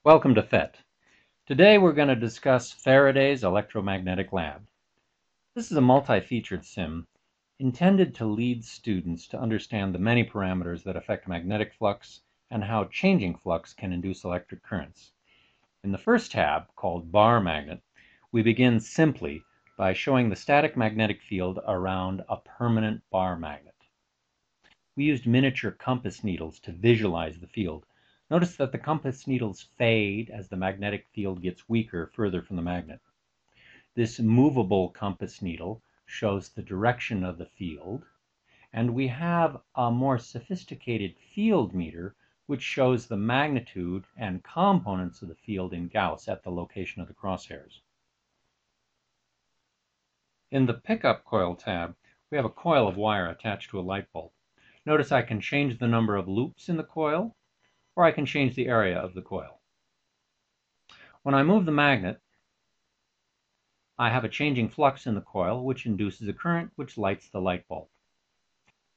Welcome to PhET. Today we're going to discuss Faraday's Electromagnetic Lab. This is a multi-featured sim intended to lead students to understand the many parameters that affect magnetic flux and how changing flux can induce electric currents. In the first tab, called Bar Magnet, we begin simply by showing the static magnetic field around a permanent bar magnet. We used miniature compass needles to visualize the field. Notice that the compass needles fade as the magnetic field gets weaker further from the magnet. This movable compass needle shows the direction of the field, and we have a more sophisticated field meter which shows the magnitude and components of the field in Gauss at the location of the crosshairs. In the Pickup Coil tab, we have a coil of wire attached to a light bulb. Notice I can change the number of loops in the coil, or I can change the area of the coil. When I move the magnet, I have a changing flux in the coil, which induces a current which lights the light bulb.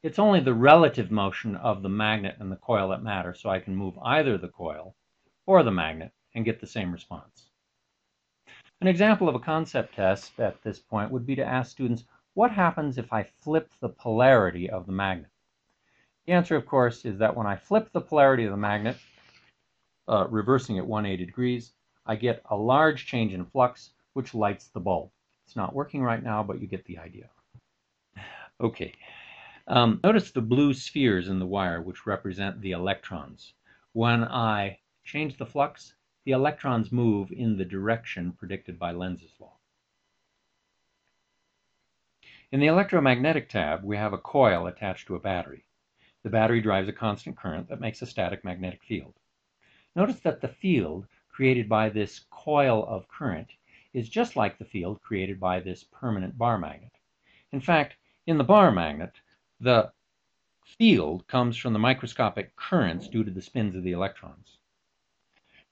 It's only the relative motion of the magnet and the coil that matters, so I can move either the coil or the magnet and get the same response. An example of a concept test at this point would be to ask students, what happens if I flip the polarity of the magnet? The answer, of course, is that when I flip the polarity of the magnet, reversing it 180 degrees, I get a large change in flux, which lights the bulb. It's not working right now, but you get the idea. Okay. Notice the blue spheres in the wire, which represent the electrons. When I change the flux, the electrons move in the direction predicted by Lenz's law. In the electromagnetic tab, we have a coil attached to a battery. The battery drives a constant current that makes a static magnetic field. Notice that the field created by this coil of current is just like the field created by this permanent bar magnet. In fact, in the bar magnet, the field comes from the microscopic currents due to the spins of the electrons.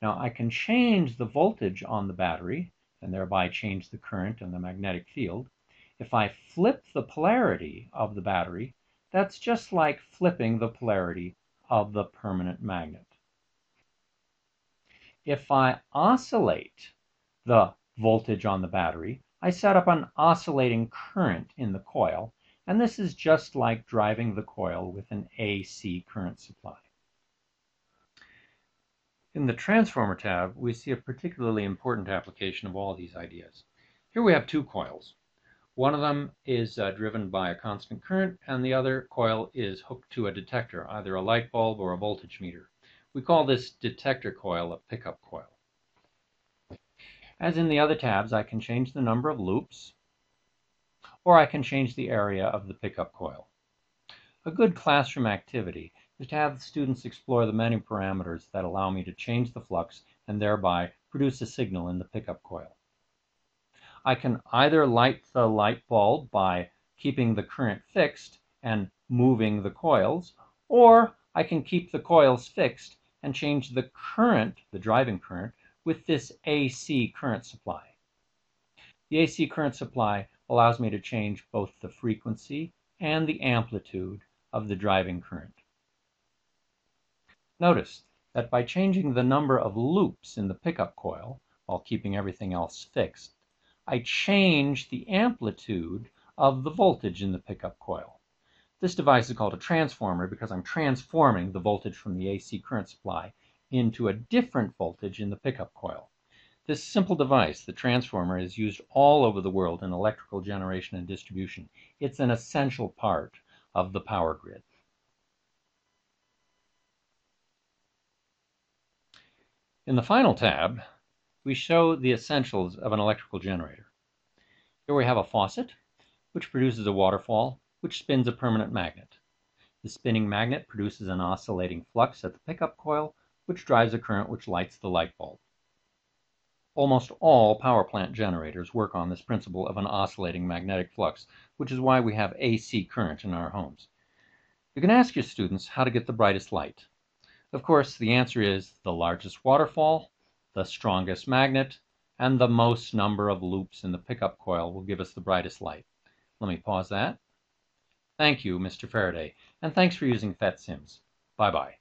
Now I can change the voltage on the battery and thereby change the current and the magnetic field. If I flip the polarity of the battery, that's just like flipping the polarity of the permanent magnet. If I oscillate the voltage on the battery, I set up an oscillating current in the coil, and this is just like driving the coil with an AC current supply. In the Transformer tab, we see a particularly important application of all these ideas. Here we have two coils. One of them is driven by a constant current, and the other coil is hooked to a detector, either a light bulb or a voltage meter. We call this detector coil a pickup coil. As in the other tabs, I can change the number of loops, or I can change the area of the pickup coil. A good classroom activity is to have the students explore the many parameters that allow me to change the flux and thereby produce a signal in the pickup coil. I can either light the light bulb by keeping the current fixed and moving the coils, or I can keep the coils fixed and change the current, the driving current, with this AC current supply. The AC current supply allows me to change both the frequency and the amplitude of the driving current. Notice that by changing the number of loops in the pickup coil while keeping everything else fixed, I change the amplitude of the voltage in the pickup coil. This device is called a transformer because I'm transforming the voltage from the AC current supply into a different voltage in the pickup coil. This simple device, the transformer, is used all over the world in electrical generation and distribution. It's an essential part of the power grid. In the final tab, we show the essentials of an electrical generator. Here we have a faucet, which produces a waterfall, which spins a permanent magnet. The spinning magnet produces an oscillating flux at the pickup coil, which drives a current which lights the light bulb. Almost all power plant generators work on this principle of an oscillating magnetic flux, which is why we have AC current in our homes. You can ask your students how to get the brightest light. Of course, the answer is the largest waterfall, the strongest magnet, and the most number of loops in the pickup coil will give us the brightest light. Let me pause that. Thank you, Mr. Faraday, and thanks for using PhET Sims. Bye-bye.